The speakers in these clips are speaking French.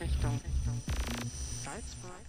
Richtung Salzburg.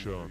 Nation.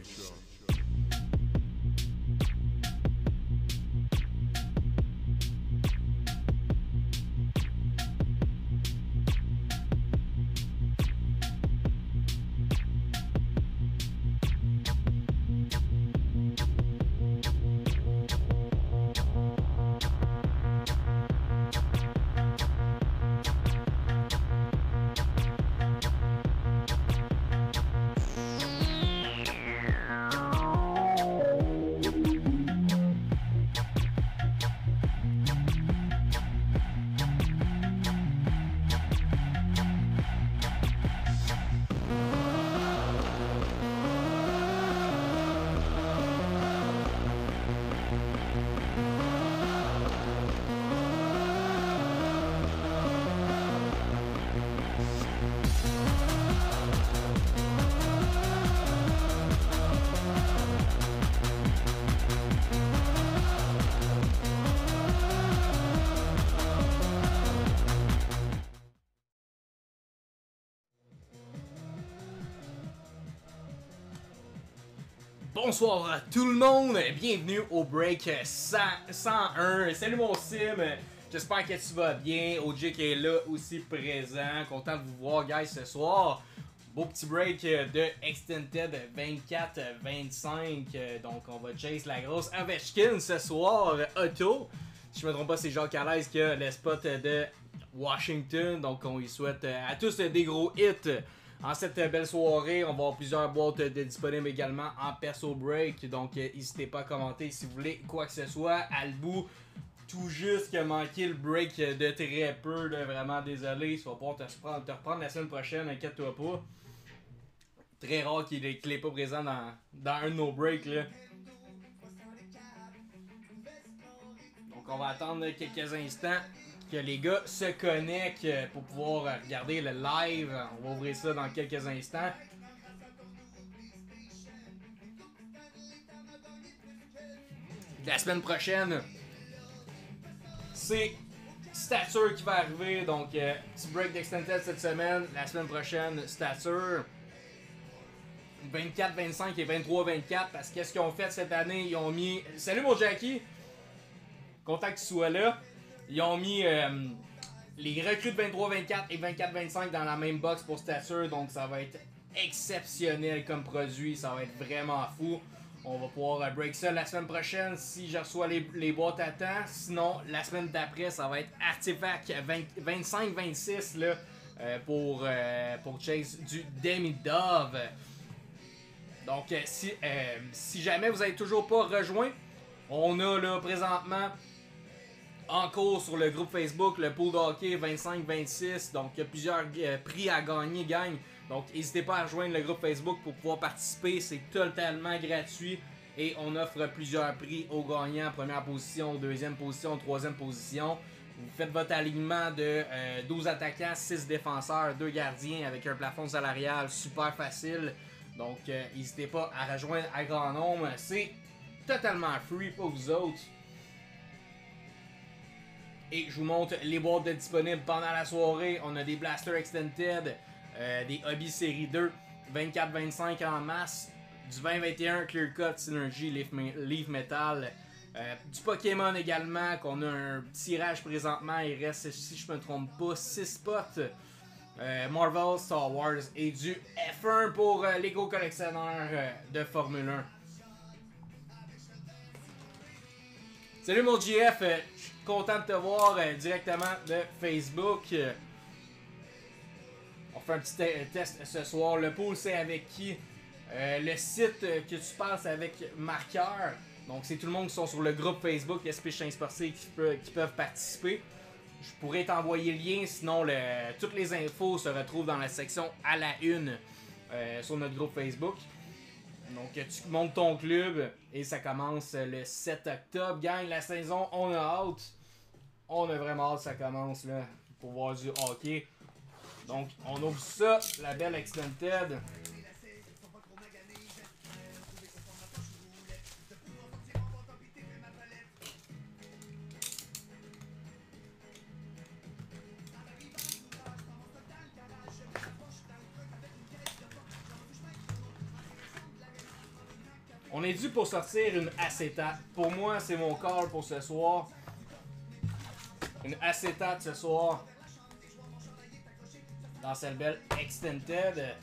Bonsoir à tout le monde, bienvenue au break 101. Salut mon Sim, j'espère que tu vas bien. OJ qui est là aussi présent, content de vous voir guys ce soir. Beau petit break de Extended 24-25. Donc on va chase la grosse Ovechkin ce soir. Otto. Si je me trompe pas, c'est Jacques Alès qui a le spot de Washington. Donc on lui souhaite à tous des gros hits. En cette belle soirée, on va avoir plusieurs boîtes disponibles également en perso break. Donc n'hésitez pas à commenter si vous voulez quoi que ce soit. Albu, tout juste qui a manqué le break de très peu. Là, vraiment désolé. Tu vas pouvoir te reprendre la semaine prochaine, inquiète-toi pas. Très rare qu'il n'est pas présent dans un de nos breaks. Là. Donc on va attendre quelques instants que les gars se connectent pour pouvoir regarder le live. On va ouvrir ça dans quelques instants. La semaine prochaine, c'est Stature qui va arriver. Donc, petit break d'Extended cette semaine. La semaine prochaine, Stature. 24-25 et 23-24. Parce qu'est-ce qu'ils ont fait cette année? Ils ont mis... Salut mon Jackie! Content que tu sois là. Ils ont mis les recrues de 23-24 et 24-25 dans la même box pour Stature. Donc ça va être exceptionnel comme produit. Ça va être vraiment fou. On va pouvoir break ça la semaine prochaine si je reçois les boîtes à temps. Sinon, la semaine d'après, ça va être Artifact 25-26 là, pour Chase du Demi-Dove. Donc si jamais vous n'avez toujours pas rejoint, on a là présentement en cours sur le groupe Facebook, le pool de hockey 25-26. Donc, il y a plusieurs prix à gagner, gang. Donc, n'hésitez pas à rejoindre le groupe Facebook pour pouvoir participer. C'est totalement gratuit. Et on offre plusieurs prix aux gagnants. Première position, deuxième position, troisième position. Vous faites votre alignement de 12 attaquants, 6 défenseurs, 2 gardiens avec un plafond salarial super facile. Donc, n'hésitez pas à rejoindre à grand nombre. C'est totalement free pour vous autres. Et je vous montre les boîtes disponibles pendant la soirée. On a des Blaster Extended, des Hobby Série 2, 24-25 en masse, du 20-21 Clear Cut Synergy Leaf Metal, du Pokémon également, qu'on a un tirage présentement. Il reste, si je me trompe pas, 6 spots. Marvel, Star Wars et du F1 pour les gros collectionneurs de Formule 1. Salut mon GF, je suis content de te voir directement de Facebook. On fait un petit test ce soir. Le pool, c'est avec qui? Le site que tu passes avec Marqueur. Donc c'est tout le monde qui sont sur le groupe Facebook SP Chain Sportif qui peuvent participer. Je pourrais t'envoyer le lien, sinon toutes les infos se retrouvent dans la section à la une sur notre groupe Facebook. Donc tu montes ton club et ça commence le 7 octobre. Gang, la saison, on a hâte. On a vraiment hâte que ça commence là, pour voir du hockey. Donc on ouvre ça, la belle Extended. On est dû pour sortir une acétate. Pour moi, c'est mon call pour ce soir. Une acétate ce soir. Dans cette belle Extended.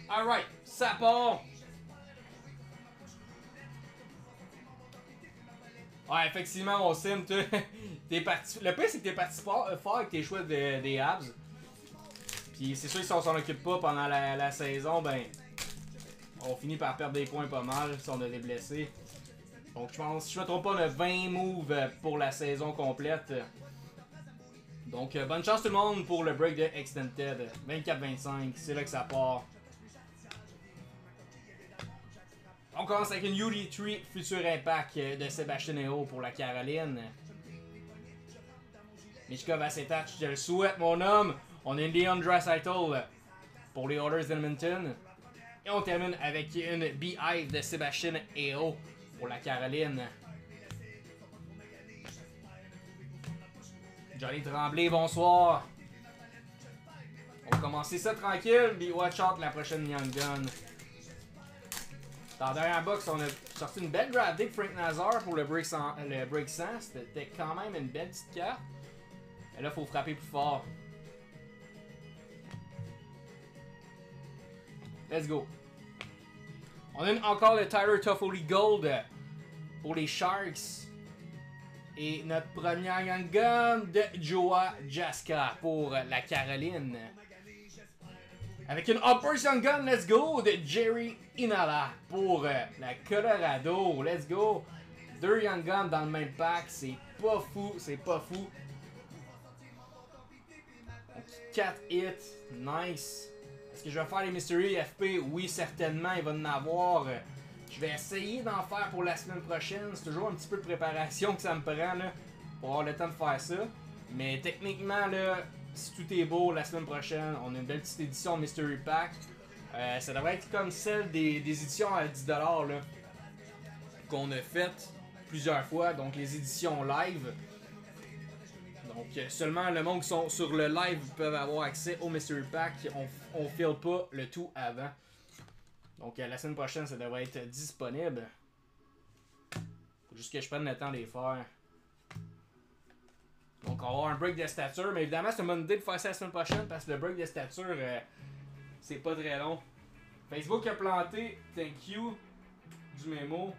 Alright, ça part! Ouais, effectivement, mon sim, t'es parti. Le pire, c'est que t'es parti fort avec tes choix des Habs. Puis c'est sûr que si on s'en occupe pas pendant la saison, ben. On finit par perdre des points pas mal si on a des blessés. Donc je pense, si je me trompe pas, on a 20 moves pour la saison complète. Donc bonne chance tout le monde pour le break de Extended. 24-25, c'est là que ça part. On commence avec une UD3 Future Impact de Sébastien Aho pour la Caroline. Michkov Acetat, je te le souhaite mon homme. On a une Leon Draisaitl pour les Oilers d'Edmonton. Et on termine avec une Beehive de Sebastian Aho pour la Caroline. Johnny Tremblay, bonsoir. On va commencer ça tranquille, puis watch out la prochaine Young Gun. Dans la dernière box, on a sorti une belle draft day de Frank Nazar pour le break 100. C'était quand même une belle petite carte. Mais là, il faut frapper plus fort. Let's go. On a encore le Tyler Toffoli Gold pour les Sharks. Et notre première Young Gun de Joa Jaska pour la Caroline. Avec une Uppers Young Gun, let's go, de Jerry Inala pour la Colorado. Let's go. 2 Young Guns dans le même pack, c'est pas fou, c'est pas fou. 4 hits, nice. Est-ce que je vais faire les Mystery FP? Oui, certainement, il va en avoir. Je vais essayer d'en faire pour la semaine prochaine. C'est toujours un petit peu de préparation que ça me prend là, pour avoir le temps de faire ça. Mais techniquement, là, si tout est beau, la semaine prochaine, on a une belle petite édition Mystery Pack. Ça devrait être comme celle des éditions à 10$ là, qu'on a faites plusieurs fois. Donc les éditions live. Donc seulement le monde qui sont sur le live peuvent avoir accès au Mystery Pack. On file pas le tout avant. Donc la semaine prochaine, ça devrait être disponible. Faut juste que je prenne le temps de les faire. Donc on va avoir un break de stature. Mais évidemment, c'est une bonne idée de faire ça la semaine prochaine parce que le break de stature, c'est pas très long. Facebook a planté. Thank you. Du mémo.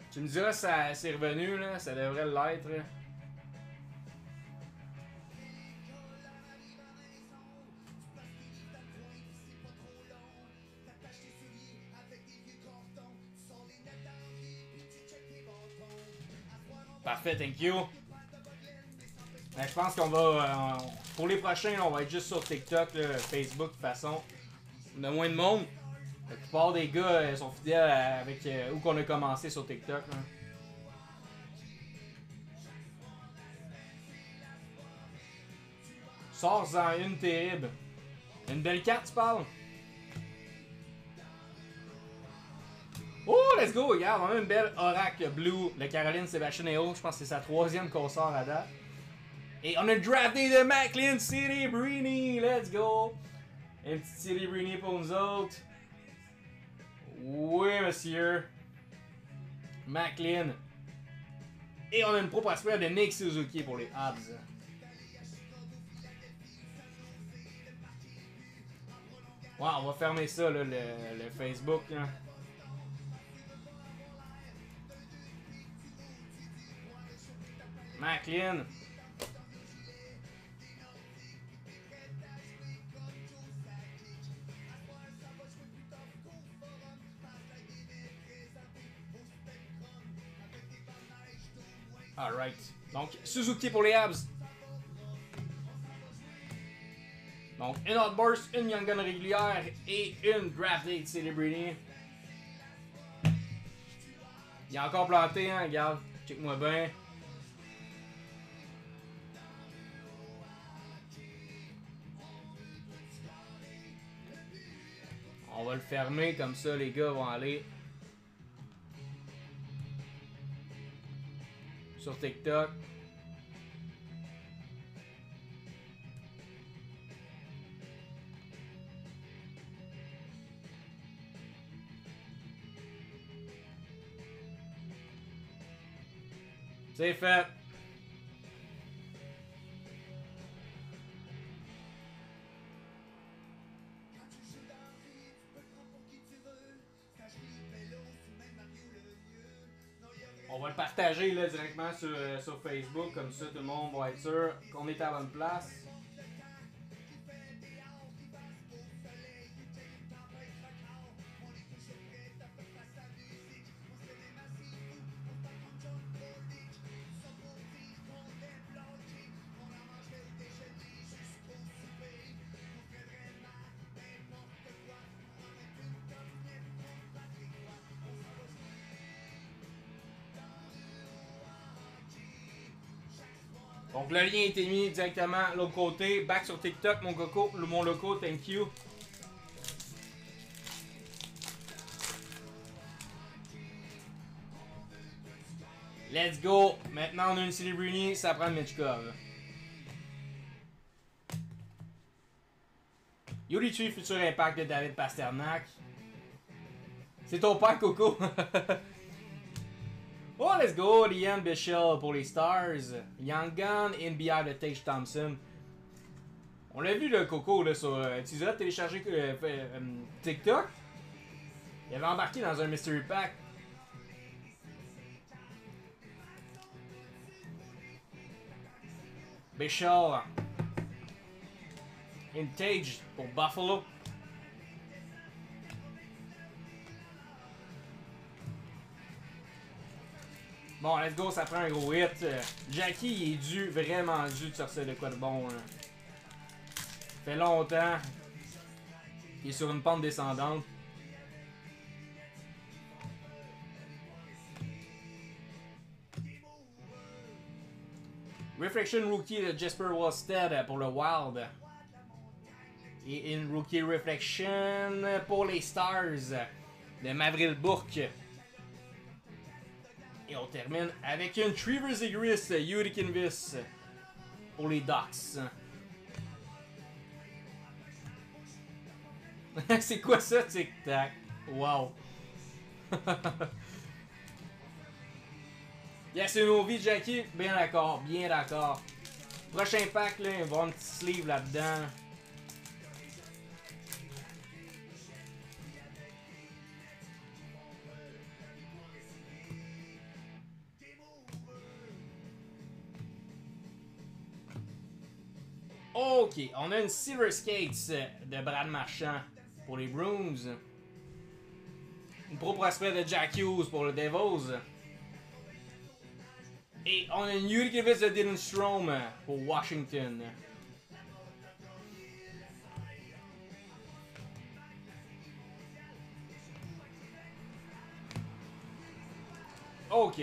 Tu me diras si c'est revenu, là, ça devrait l'être. Parfait, thank you. Je pense qu'on va... pour les prochains, on va être juste sur TikTok, là, Facebook de toute façon. On a moins de monde. La plupart des gars sont fidèles avec où qu'on a commencé sur TikTok. Là. Sors-en une terrible. Une belle carte, tu parles? Oh, let's go! Regarde, on a une belle Oracle Blue, le Caroline Sébastien Aho. Je pense que c'est sa 3e qu'on sort à date. Et on a drafté de Macklin City Brini. Let's go! Un petit City Brini pour nous autres. Oui, monsieur. Macklin. Et on a une pro prospect de Nick Suzuki pour les Habs. Ouais, on va fermer ça, là, le Facebook. Là. Macklin. Alright. Donc, Suzuki pour les Habs. Donc, une Outburst, une Young Gun régulière et une Draft Date Celebrity. Il est encore planté, hein, regarde. Check-moi bien. On va le fermer, comme ça les gars vont aller sur TikTok. C'est fait. On va le partager là, directement sur Facebook, comme ça tout le monde va être sûr qu'on est à la bonne place. Donc le lien a été mis directement de l'autre côté. Back sur TikTok, mon coco, mon loco, thank you. Let's go! Maintenant on a une Celebrity, ça prend le Michkov. Yuri Tree, futur impact de David Pasternak. C'est ton père, Coco! Oh, let's go! Liam Bichel pour les Stars. Young Gun, NBA de Tage Thompson. On l'a vu, le Coco, là, sur tu as téléchargé TikTok. Il avait embarqué dans un Mystery Pack. Bichel. Tage pour Buffalo. Bon, let's go, ça prend un gros hit. Jackie, il est dû, vraiment dû de sortir de quoi de bon. Hein. Ça fait longtemps. Il est sur une pente descendante. Reflection Rookie de Jesper Wallstead pour le Wild. Et une Rookie Reflection pour les Stars de Mavril Bourque. Et on termine avec une Trevor Zegras Yurikinvis pour les Ducks. C'est quoi ça, Tic Tac? Wow! Yes, c'est nos vies, Jackie. Bien d'accord, bien d'accord. Prochain pack, là, il va y avoir un petit sleeve là-dedans. Ok, on a une Silver Skates de Brad Marchand pour les Bruins. Une Pro Prospect de Jack Hughes pour le Devils. Et on a une Yurikiewicz de Dylan Strome pour Washington. Ok.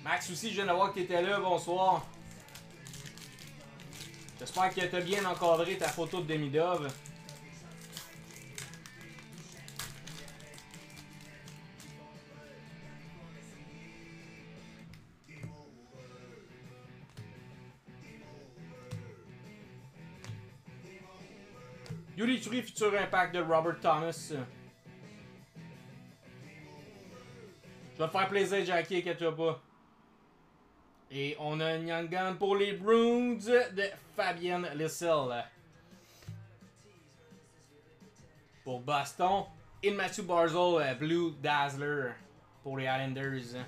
Max aussi, je viens de voir que tu étais là, bonsoir. J'espère que tu as bien encadré ta photo de Demidov. Yuri Tree, futur impact de Robert Thomas. Je vais te faire plaisir, Jackie, inquiète-toi pas. Et on a un Young Gun pour les Bruins de Fabienne Lissel. Pour Boston. Et Matthew Barzal, Blue Dazzler pour les Islanders.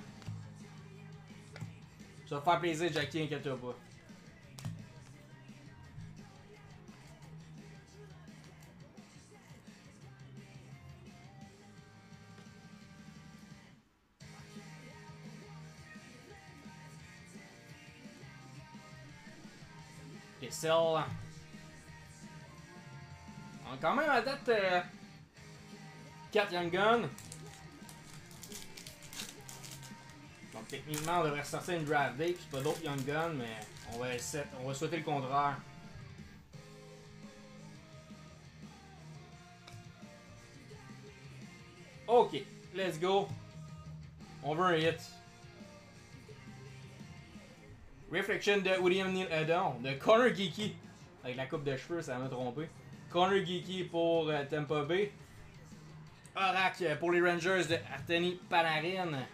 Ça va te faire plaisir, Jackie, inquiète-toi pas. Lissel. On a quand même à date 4 Young Guns. Donc techniquement on devrait ressortir une draft date, c'est pas d'autres Young Guns, mais on va souhaiter le contraire. Ok, let's go. On veut un hit. Reflection de William Neal de Connor Geeky. Avec la coupe de cheveux, ça m'a trompé. Connor Geeky pour Tampa Bay. Orac pour les Rangers de Artemi Panarin.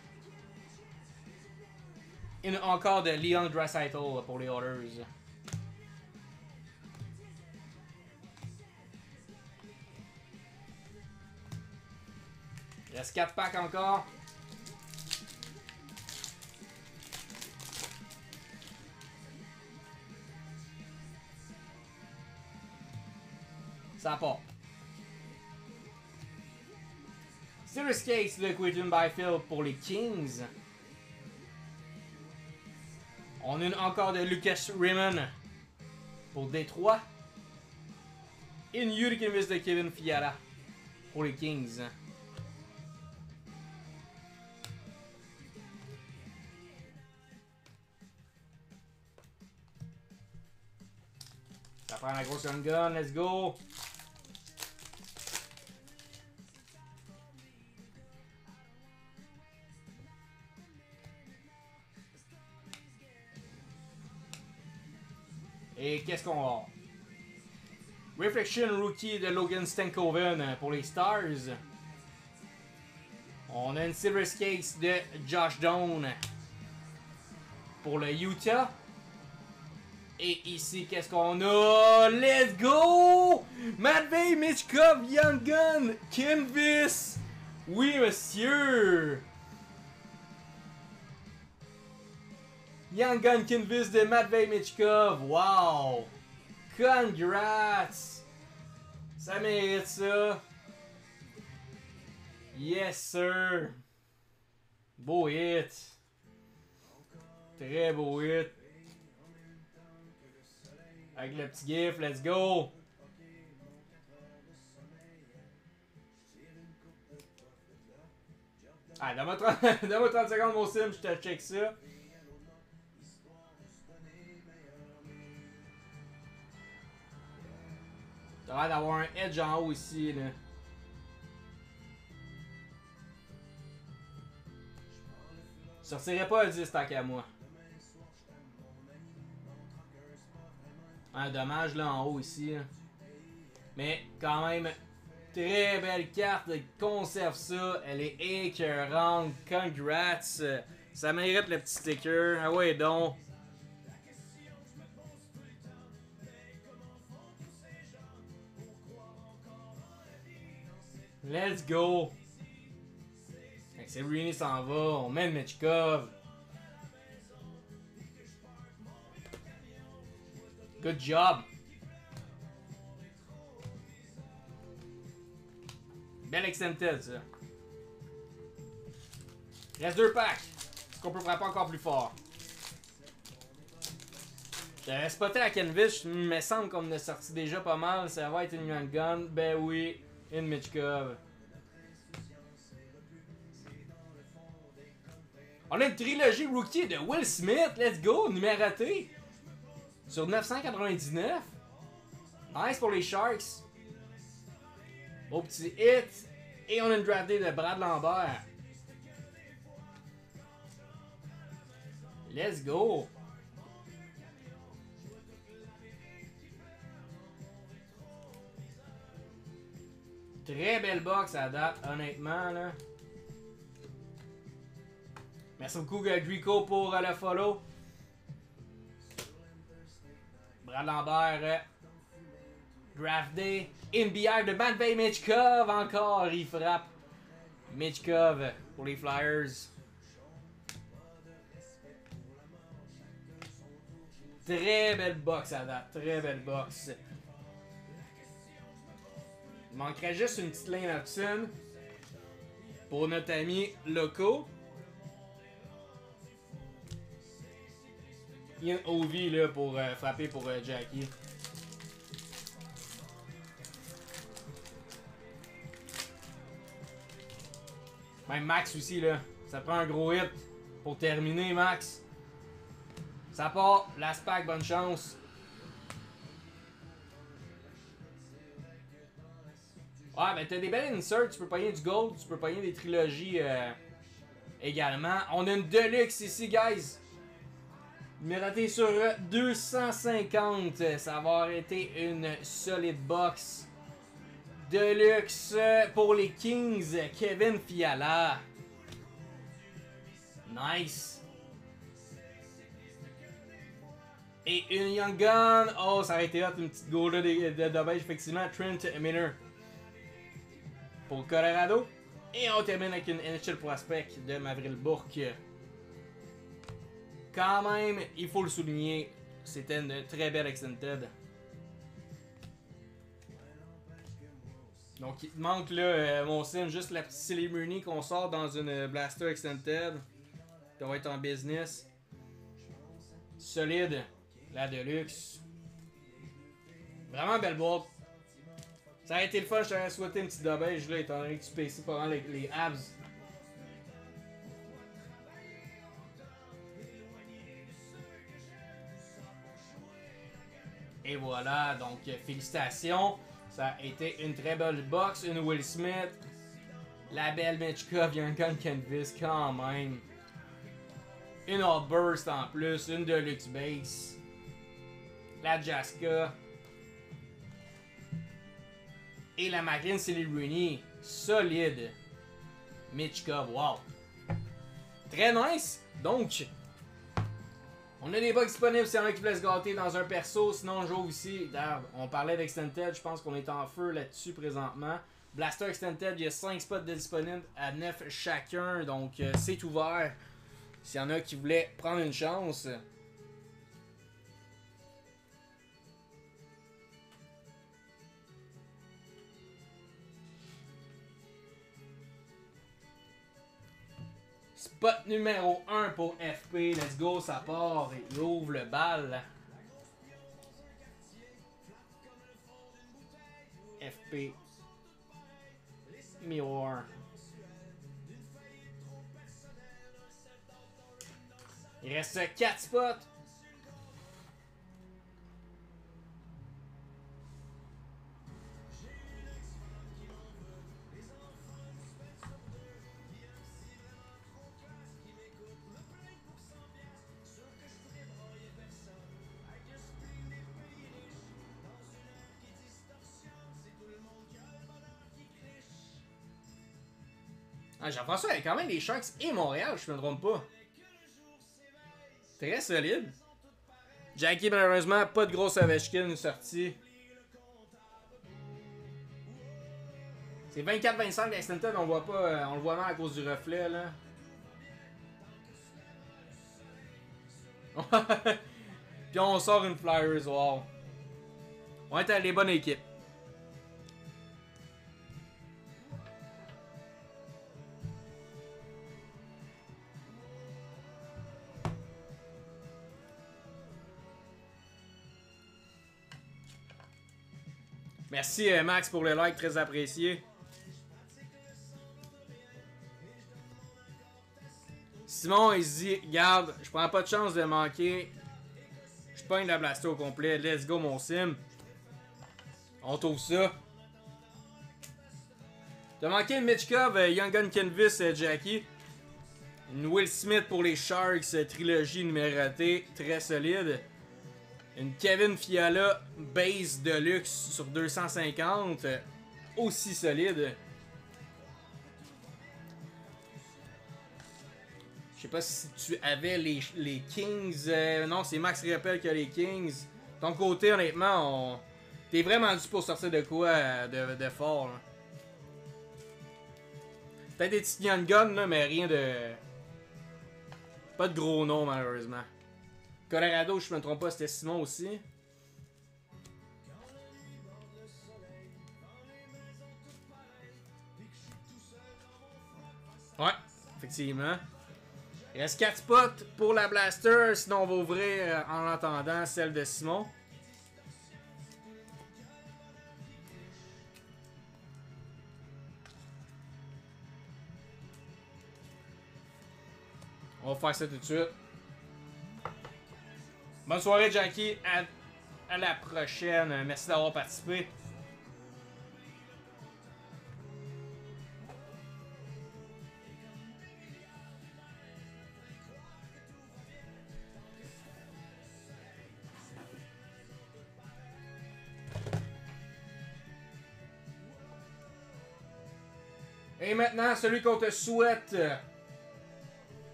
Et encore de Leon Draisaitl pour les Oilers. Il reste 4 packs encore. Ça part. Silver Skates de Quinton Byfield pour les Kings. On a une encore de Lucas Raymond pour Détroit. Et une Yurikiewicz de Kevin Fiala pour les Kings. Ça prend la grosse Young Gun, let's go! Et qu'est-ce qu'on a? Reflection Rookie de Logan Stankoven pour les Stars. On a une Silver Skates de Josh Doan pour le Utah. Et ici, qu'est-ce qu'on a? Let's go! Matvei Michkov, Young Gun, Kinvis. Oui, monsieur! Young Gun Kinvis de Matvei Michkov. Wow! Congrats! Ça mérite ça. Yes, sir. Beau hit. Très beau hit. Avec le petit gif, let's go! Ah, donne-moi 30 secondes, mon sim, je te check ça. T'as l'air d'avoir un edge en haut ici, là. Je sortirais pas un 10 tant qu'à moi. Un dommage là en haut ici. Là. Mais quand même, très belle carte. Conserve ça. Elle est écœurante. Congrats. Ça mérite le petit sticker. Ah ouais donc. Let's go. Severino s'en va. On met Michkov. Good job. Belle extended ça. Reste 2 packs. Est-ce qu'on peut frapper encore plus fort? J'avais spoté la Canvas, il me semble qu'on en a sorti déjà pas mal. Ça va être une Young Gun. Ben oui, une Michkov. On a une trilogie rookie de Will Smith. Let's go, numéroté. Sur 999. Nice pour les Sharks. Beau petit hit. Et on a une draft day de Brad Lambert. Let's go. Très belle box à date, honnêtement. Là. Merci beaucoup Grico pour le follow. Brad Lambert, Draft Day, NBA de Matvei Michkov encore, il frappe. Michkov pour les Flyers. Très belle box à date, très belle box. Il manquerait juste une petite ligne Hudson pour notre ami Loco. Ian Ovi là pour frapper pour Jackie. Même Max aussi là, ça prend un gros hit pour terminer Max. Ça part, last pack, bonne chance. Ouais, ben t'as des belles inserts, tu peux payer du gold, tu peux payer des trilogies également. On a une deluxe ici, guys. Numéroté sur 250, ça va avoir été une solide box. Deluxe pour les Kings, Kevin Fiala. Nice. Et une Young Gun. Oh, ça aurait été hot, une petite goal de dommage, effectivement. Trent Miller pour Colorado. Et on termine avec une NHL Prospect de Mavril Bourque. Quand même, il faut le souligner, c'était une très belle extended. Donc il te manque là, mon sim, juste la petite Celebrity qu'on sort dans une Blaster Extended. Ça va être en business. Solide, la Deluxe. Vraiment belle boîte. Ça a été le fun, je t'aurais souhaité une petite dobège là, étant donné que tu payes ici pendant les abs. Et voilà, donc félicitations. Ça a été une très belle box, une Will Smith. La belle Michkov, Young Gun Canvas quand même. Une Outburst en plus, une Deluxe Base. La Jaska. Et la McLean Celebrini. Solide. Michkov, wow. Très nice. Donc, on a des bugs disponibles si y en a qui voulaient se gâter dans un perso. Sinon, on joue aussi. D'ailleurs, on parlait d'Extended. Je pense qu'on est en feu là-dessus présentement. Blaster Extended, il y a 5 spots de disponibles à 9 chacun. Donc, c'est ouvert. S'il y en a qui voulaient prendre une chance. Spot numéro 1 pour FP. Let's go, ça part. Il ouvre le bal. FP. Miroir. Il reste 4 spots. Ah, Jean-François, il y a quand même les Sharks et Montréal, je me trompe pas. Très solide. Jackie, malheureusement, pas de grosse Ovechkin sortie. C'est 24-25 d'Extended, on voit pas, on le voit mal à cause du reflet là. Puis on sort une Flyers, wow. On est à les bonnes équipes. Merci Max pour le like, très apprécié. Simon il se dit, garde, je prends pas de chance de manquer. Je pogne la blaster au complet. Let's go mon sim. On trouve ça. T'as manqué une Michkov, Young Gun Canvas, Jackie. Une Will Smith pour les Sharks, trilogie numérotée, très solide. Une Kevin Fiala base deluxe sur 250, aussi solide. Je sais pas si tu avais les Kings. Non, c'est Max Rappel qui a les Kings. Ton côté, honnêtement, t'es vraiment dû pour sortir de quoi de fort. Là. Peut-être des petits Young Guns, là, mais rien de. Pas de gros noms, malheureusement. Colorado, je me trompe pas, c'était Simon aussi. Ouais, effectivement. Il reste 4 spots pour la Blaster, sinon on va ouvrir en attendant celle de Simon. On va faire ça tout de suite. Bonne soirée, Jackie. À la prochaine. Merci d'avoir participé. Et maintenant, celui qu'on te souhaite,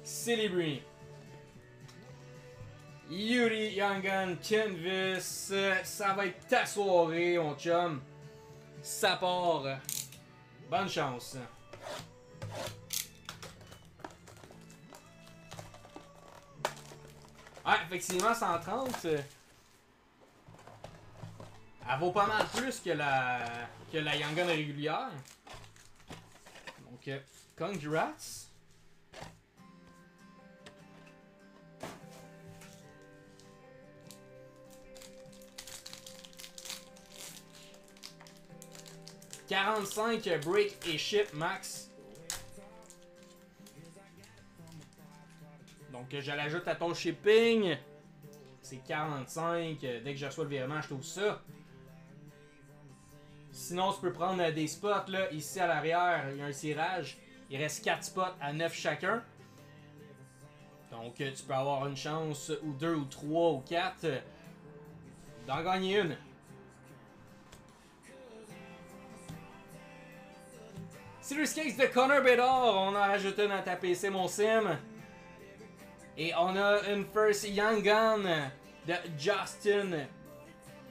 Celebrini. Yuri Young Gun Canvas, ça va être ta soirée, mon chum. Ça part. Bonne chance. Ah, effectivement, 130. Elle vaut pas mal plus que la Young Gun régulière. Donc, congrats. « 45 break et ship max. » Donc je l'ajoute à ton shipping. C'est c'est 45. Dès que je reçois le virement, je trouve ça. Sinon, tu peux prendre des spots là, ici à l'arrière. Il y a un tirage. Il reste 4 spots à 9 chacun. Donc, tu peux avoir une chance, ou 2, ou 3, ou 4, d'en gagner une. Serious Case de Connor Bedard, on a rajouté dans ta PC, mon sim. Et on a une First Young Gun de Justin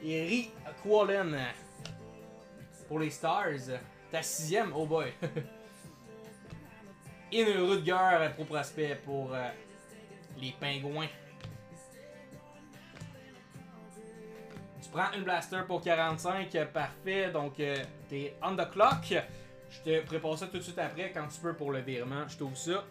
Riquelme pour les Stars. Ta 6e, oh boy. Et une Rutger Pro Prospect pour les Pingouins. Tu prends une Blaster pour 45, parfait. Donc, t'es on the clock. Je te prépare ça tout de suite après quand tu peux pour le virement. Je t'ouvre ça.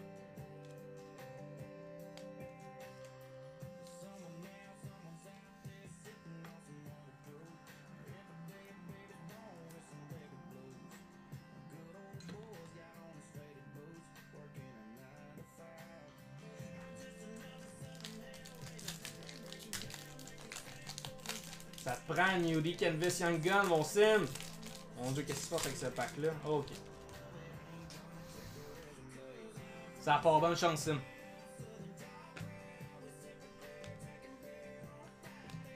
Ça te prend une Yuri Canvas Young Gun, mon sim. Mon dieu, qu'est-ce qui se passe avec ce pack-là? Ok. Ça part bonne chance, sim.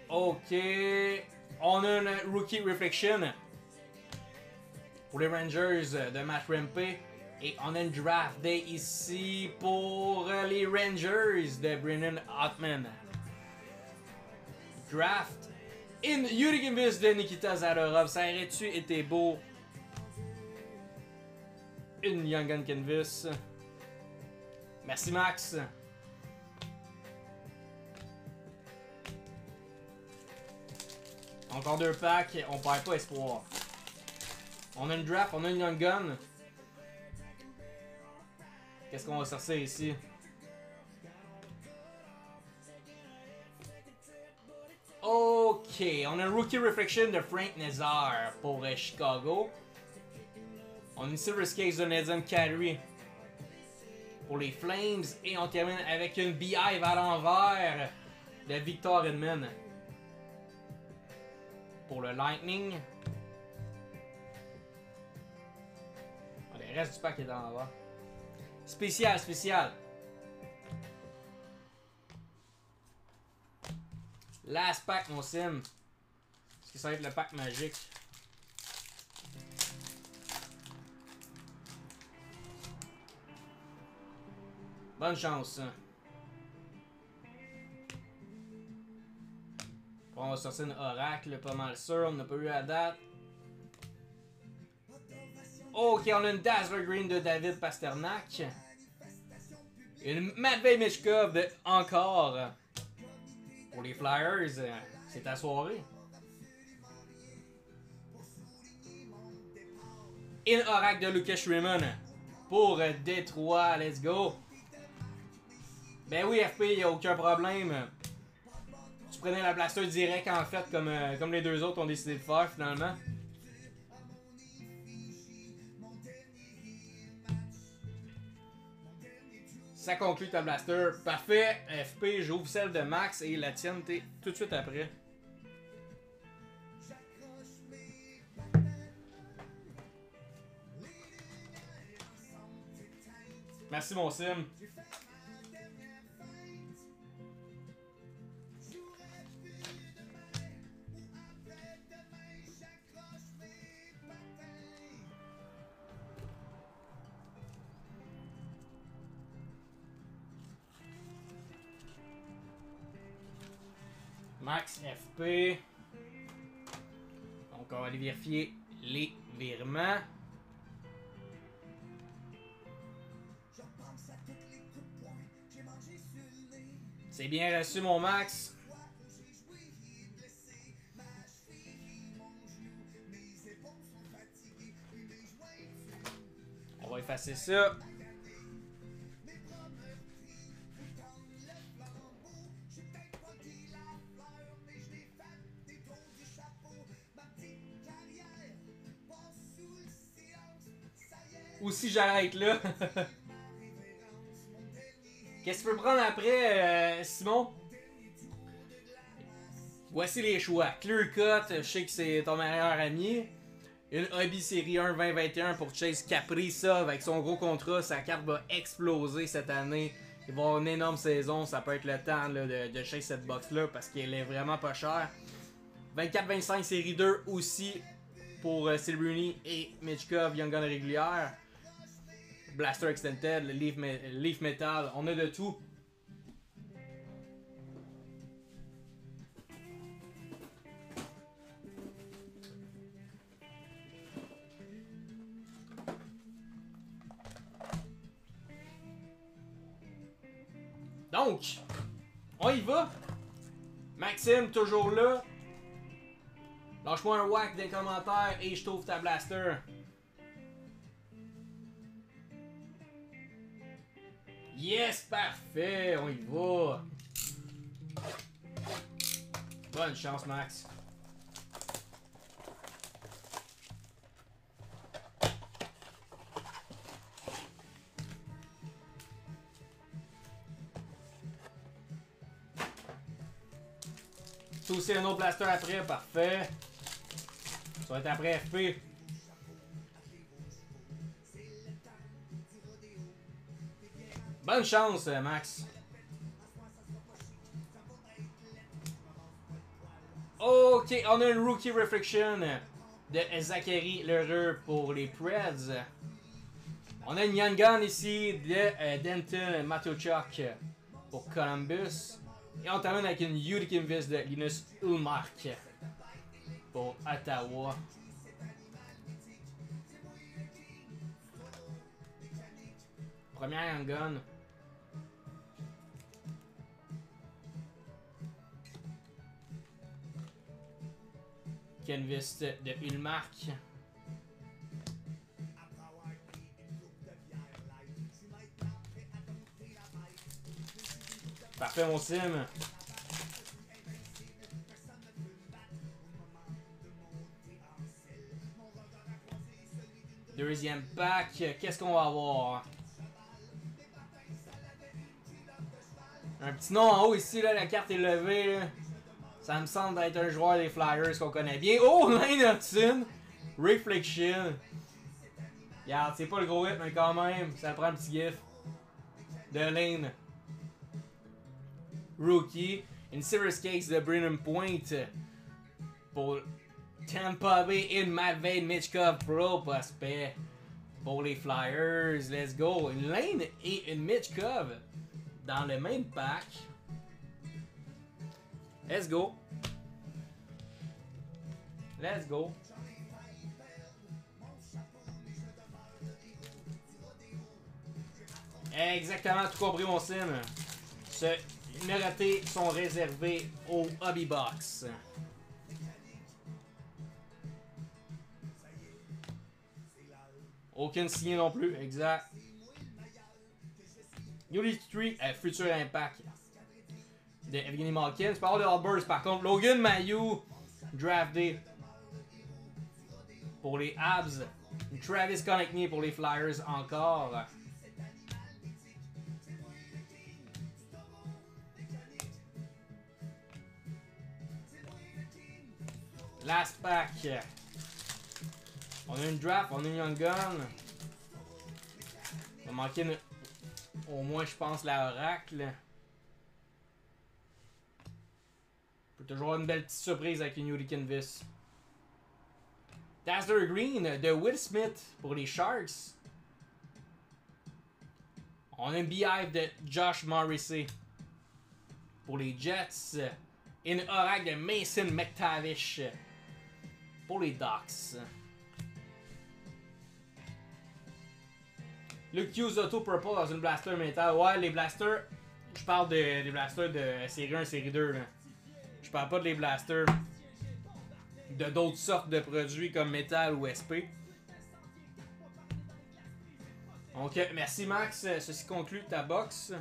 Ok. On a une Rookie Reflection pour les Rangers de Matt Rempe. Et on a une Draft Day ici pour les Rangers de Brennan Hartman. Draft in Yuri Canvas de Nikita Zadorov. Ça aurait-tu été beau? Une Young Gun Canvas. Merci Max. Encore 2 packs, on perd pas espoir. On a une draft, on a une Young Gun. Qu'est-ce qu'on va sortir ici? Ok, on a un Rookie Reflection de Frank Nazar pour Chicago. On a une Silver Case de Nathan Kadri pour les Flames. Et on termine avec une Beehive à l'envers de Victor Edmond pour le Lightning. Le reste du pack est à l'envers. Spécial, spécial. Last pack, mon sim. Est-ce que ça va être le pack magique? Bonne chance. On va sortir une Oracle, pas mal sûr. On n'a pas eu la date. Ok, on a une Dazzler Green de David Pasternak. Une Matvei Michkov de encore. Pour les Flyers, c'est ta soirée. Une Oracle de Lucas Schreeman pour Détroit. Let's go. Ben oui, FP, il n'y a aucun problème. Tu prenais la blaster direct en fait, comme les deux autres ont décidé de faire finalement. Ça conclut ta blaster. Parfait. FP, j'ouvre celle de Max et la tienne, t'es tout de suite après. Merci mon sim. Max FP. Donc on va aller vérifier les virements. C'est bien reçu mon Max. On va effacer ça. Ou si j'arrête là. Qu'est-ce que tu peux prendre après, Simon? Voici les choix. Clear Cut, je sais que c'est ton meilleur ami. Une Hobby Série 1 2021 pour Chase Kaprizov avec son gros contrat. Sa carte va exploser cette année. Il va avoir une énorme saison. Ça peut être le temps là, de chase cette box-là parce qu'elle est vraiment pas chère. 24-25 Série 2 aussi pour Silveruni et Michkov, Young Gun régulière. Blaster Extended, Leaf Metal, on a de tout. Donc, on y va. Maxime, toujours là. Lâche-moi un whack dans les commentaires et je t'ouvre ta blaster. Yes, parfait, on y va. Bonne chance, Max. C'est aussi un autre blaster après, parfait. Ça va être après FP. Bonne chance, Max. Ok, on a une Rookie Reflection de Zachary Lheureux pour les Preds. On a une Young Gun ici de Denton Mateuchuk pour Columbus. Et on termine avec une Udic Invis de Linus Ullmark pour Ottawa. Première Young Gun. Canvas de Ullmark. Parfait, mon sim. Deuxième pack. Qu'est-ce qu'on va avoir? Un petit nom en haut ici, là, la carte est levée. Là. Ça me semble être un joueur des Flyers qu'on connaît bien. Oh, Lane Hudson! Reflection. Regarde, c'est pas le gros hit, mais quand même, ça prend un petit gif. De Lane. Rookie. Une Serious Case de Brennan Point. Pour Tampa Bay in Matvey Michkov Pro Prospect. Pour les Flyers. Let's go. Une Lane et une Michkov. Dans le même pack. Let's go. Let's go. Exactement, tout compris mon sim. Ce numérotés sont réservés au Hobby Box. Aucune signée non plus, exact. Unity 3, Future Impact de Evgeny Malkin. Tu parles de Albers par contre. Logan Mailloux, drafté pour les Habs. Travis Konechny pour les Flyers encore. Last pack. On a une draft, on a une Young Gun. On va manquer au moins, je pense, la Oracle. Peut toujours avoir une belle petite surprise avec une Udic Invis. Dazzler Green de Will Smith pour les Sharks. On a une Beehive de Josh Morrissey pour les Jets. Et une Oracle de Mason McTavish pour les Ducks. Le Q's Auto Purple dans une Blaster Metal. Ouais, les Blasters, je parle des Blasters de série 1 série 2. Là. Je parle pas des Blasters de d'autres sortes de produits comme Metal ou SP. Donc, merci Max. Ceci conclut ta box.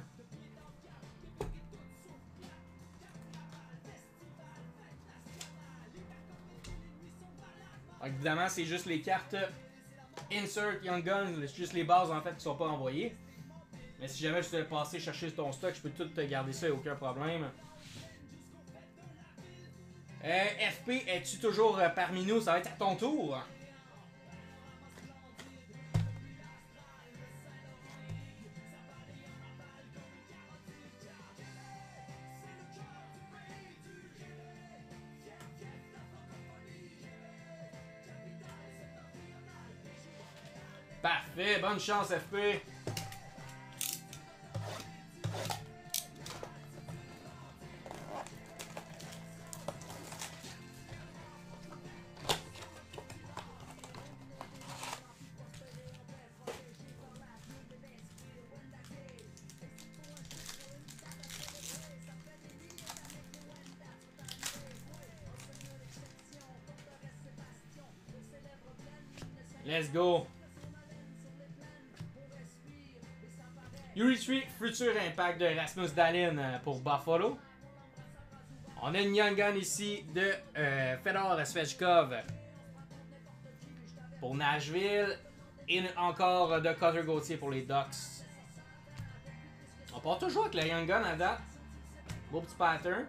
Donc, évidemment, c'est juste les cartes Insert Young Gun, c'est juste les bases en fait qui sont pas envoyées. Mais si jamais je te passer chercher ton stock, je peux tout te garder ça, y a aucun problème. FP, es-tu toujours parmi nous? Ça va être à ton tour. Parfait, bonne chance FP. Let's go. Yuri, futur impact de Rasmus Dahlin pour Buffalo. On a une Young Gun ici de Fedor Svechkov pour Nashville. Et encore de Cutter Gauthier pour les Ducks. On part toujours avec la Young Gun à date. Beau petit pattern.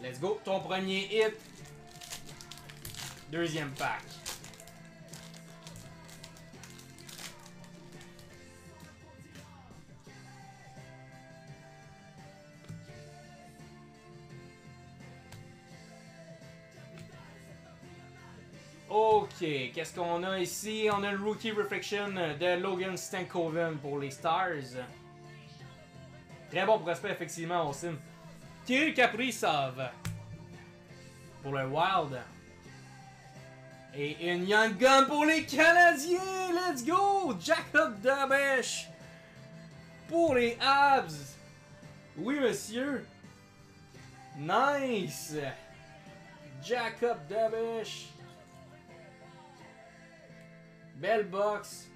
Let's go. Ton premier hit. Deuxième pack. Ok, qu'est-ce qu'on a ici? On a le Rookie Reflection de Logan Stankoven pour les Stars. Très bon prospect, effectivement, on sim. Kirill Kaprizov pour le Wild. Et une Young Gun pour les Canadiens! Let's go! Jacob Dabesh pour les Habs. Oui, monsieur. Nice! Jacob Dabesh. Belle box.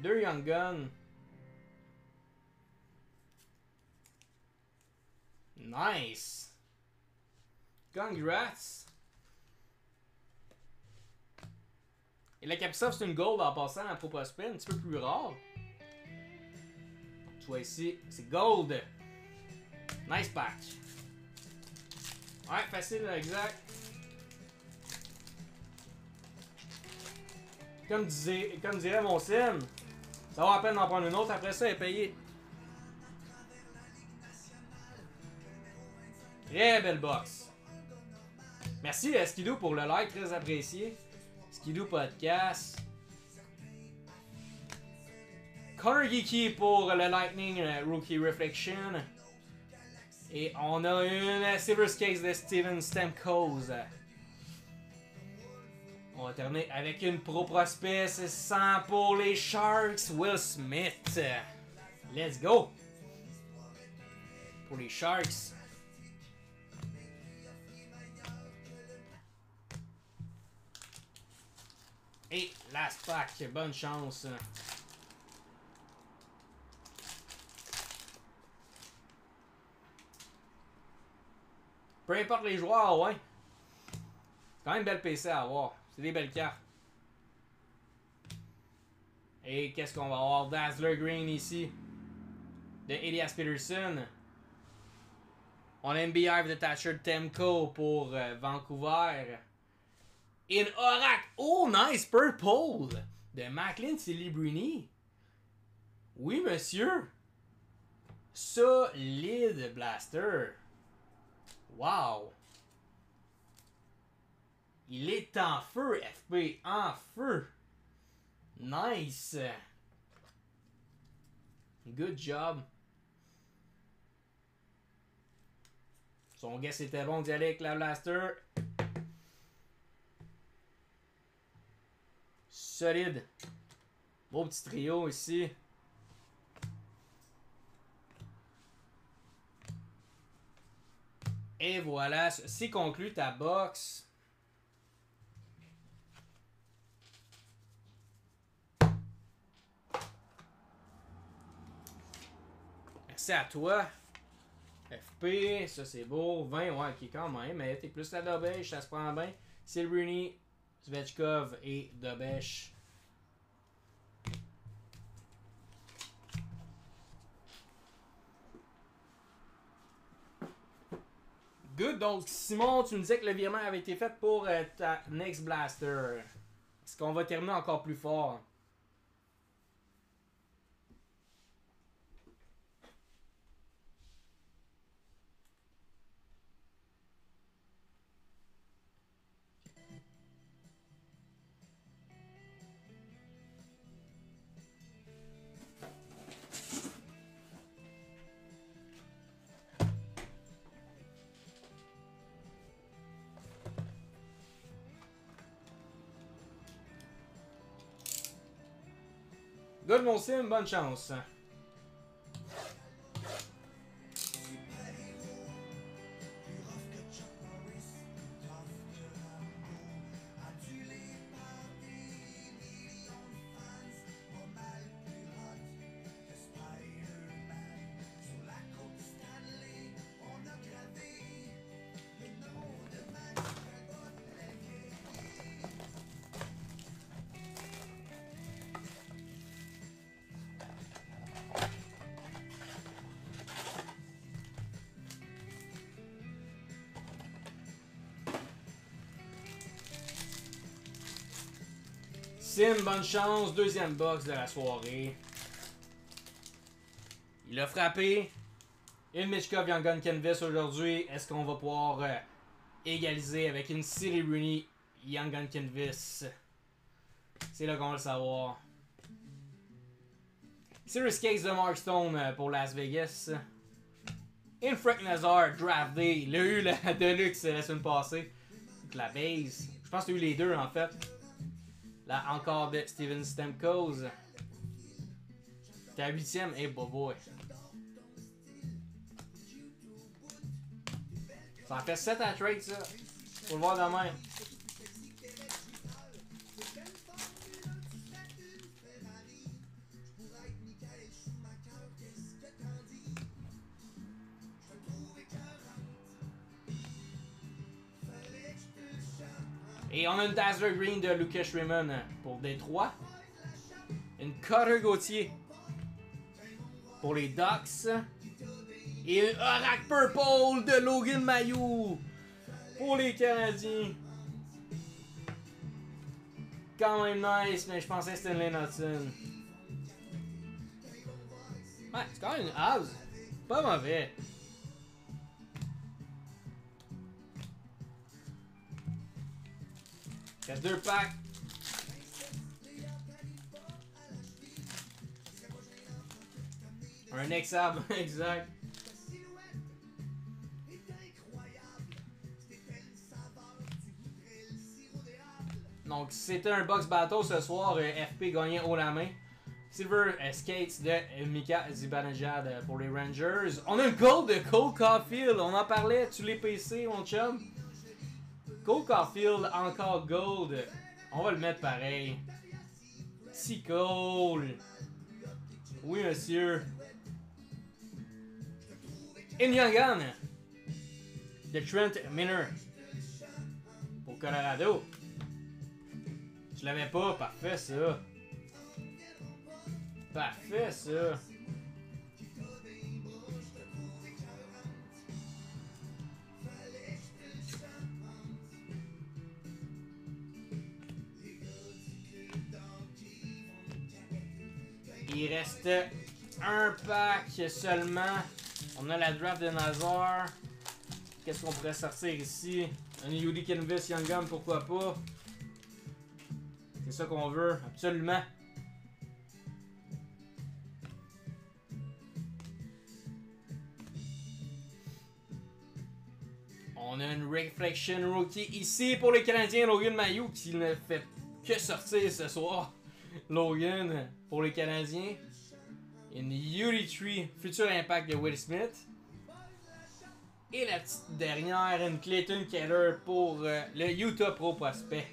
Deux Young Guns. Nice. Congrats. Et la Kaprizov, c'est une gold en passant à Pro Prospect, un petit peu plus rare. Tu vois ici, c'est gold. Nice patch. Ouais, facile, exact. Comme dirait mon sim, ça va à peine d'en prendre une autre, après ça, elle est payée. Très belle box. Merci à Skidoo pour le like, très apprécié. Skidoo Podcast. Connor Geeky pour le Lightning Rookie Reflection. Et on a une Silver Case de Steven Stamkos. On va terminer avec une Pro Prospect 100 pour les Sharks, Will Smith. Let's go! Pour les Sharks. Et last pack, bonne chance. Peu importe les joueurs, ouais. Quand même belle PC à avoir. C'est des belles cartes. Et qu'est-ce qu'on va avoir? Dazzler Green ici. De Elias Peterson. On a MBI de Thatcher Temco pour Vancouver. In Orac. Oh, nice purple. De Macklin Celebrini. Oui, monsieur. Solide blaster. Wow. Il est en feu, FP. En feu. Nice. Good job. Son guess était bon d'y aller avec la blaster. Solide. Beau petit trio ici. Et voilà, ceci conclut ta box. Merci à toi. FP, ça c'est beau. 20, ouais, qui quand même. Mais t'es plus la Dobèche, ça se prend bien. Silverny, Svechkov et Dobèche. Good, donc Simon, tu me disais que le virement avait été fait pour ta Next Blaster. Est-ce qu'on va terminer encore plus fort? Good, mon sim, bonne chance. Sim, bonne chance. Deuxième box de la soirée. Il a frappé. Une Michkov Young Gun Canvas aujourd'hui. Est-ce qu'on va pouvoir égaliser avec une Silly Rooney Young Gun Canvas? C'est là qu'on va le savoir. Serious Case de Mark Stone pour Las Vegas. Et Frank Nazar, Draft Day. Il a eu la Deluxe la semaine passée. Donc la base. Je pense que tu as eu les deux en fait. Là encore de Steven Stamkos. T'es à 8ème, hey boy. Ça en fait 7 à trade ça. Faut le voir de même. Et on a une Dazzler Green de Lucas Raymond pour Détroit. Une Cutter Gauthier pour les Ducks. Et une Oracle Purple de Logan Mailloux pour les Canadiens. Quand même nice, mais je pensais que c'était une Lane Hudson. Ouais, c'est quand même une Habs. Pas mauvais. Il reste 2 packs. Un ex-ab, exact. Donc, c'était un box battle ce soir. FP gagnait haut la main. Silver Skates de Mika Zibanejad pour les Rangers. On a un gold de Cole Caulfield. On en parlait, tu les PC, mon chum. Cole Caulfield, encore gold. On va le mettre pareil. Si Cole. Oui, monsieur. Inyangan de Trent Miner pour Colorado. Je l'avais pas, parfait ça. Parfait ça. Il reste un pack seulement. On a la draft de Nazar. Qu'est-ce qu'on pourrait sortir ici? Un Yuli Canvas Young Gun, pourquoi pas? C'est ça qu'on veut, absolument. On a une Reflection Rookie ici pour les Canadiens. Logan Mailloux qui ne fait que sortir ce soir. Logan pour les Canadiens. Une Yuri Tree, futur impact de Will Smith. Et la petite dernière, une Clayton Keller pour le Utah Pro Prospect.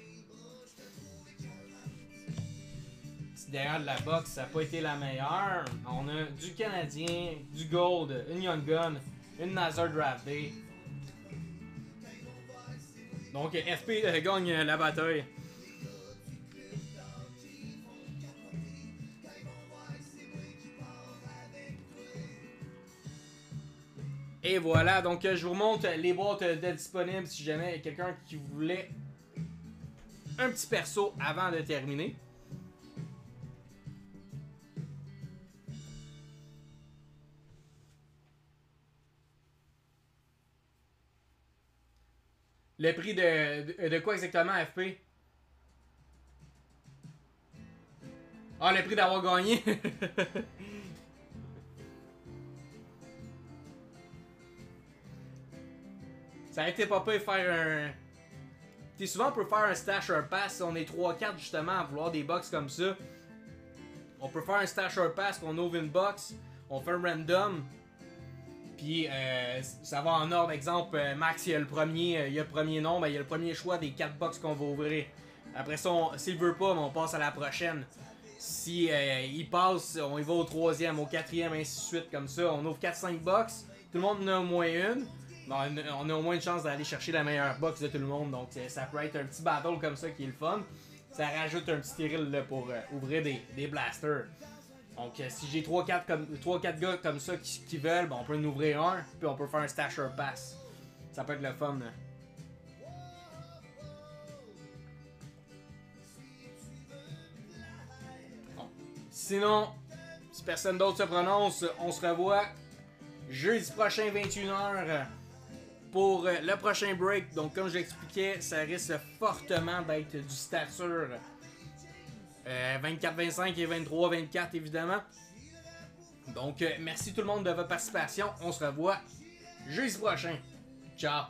Petite dernière de la box, ça n'a pas été la meilleure. On a du Canadien, du Gold, une Young Gun une Nazar Draft Day. Donc FP gagne la bataille. Et voilà, donc je vous montre les boîtes de disponibles si jamais il y a quelqu'un qui voulait un petit perso avant de terminer. Le prix de quoi exactement, FP? Ah, le prix d'avoir gagné! Ça a été pas pire faire un... T'sais, souvent on peut faire un stasher pass, on est 3-4 justement à vouloir des box comme ça. On peut faire un stasher pass, qu'on ouvre une box, on fait un random. Puis ça va en ordre, exemple, Max il y a le premier nom, ben, il y a le premier choix des 4 box qu'on va ouvrir. Après ça, s'il veut pas, on passe à la prochaine. Si il passe, on y va au 3e, au 4e, ainsi de suite, comme ça. On ouvre 4-5 box, tout le monde en a au moins une. Ben, on a au moins une chance d'aller chercher la meilleure box de tout le monde, donc ça peut être un petit battle comme ça qui est le fun. Ça rajoute un petit Tyrell là, pour ouvrir des blasters. Donc si j'ai 3-4 gars comme ça qui veulent, ben, on peut en ouvrir un, puis on peut faire un stasher pass. Ça peut être le fun. Là. Bon. Sinon, si personne d'autre se prononce, on se revoit jeudi prochain 21h. Pour le prochain break, donc comme je l'expliquais, ça risque fortement d'être du stature 24-25 et 23-24 évidemment. Donc merci tout le monde de votre participation, on se revoit jeudi prochain. Ciao!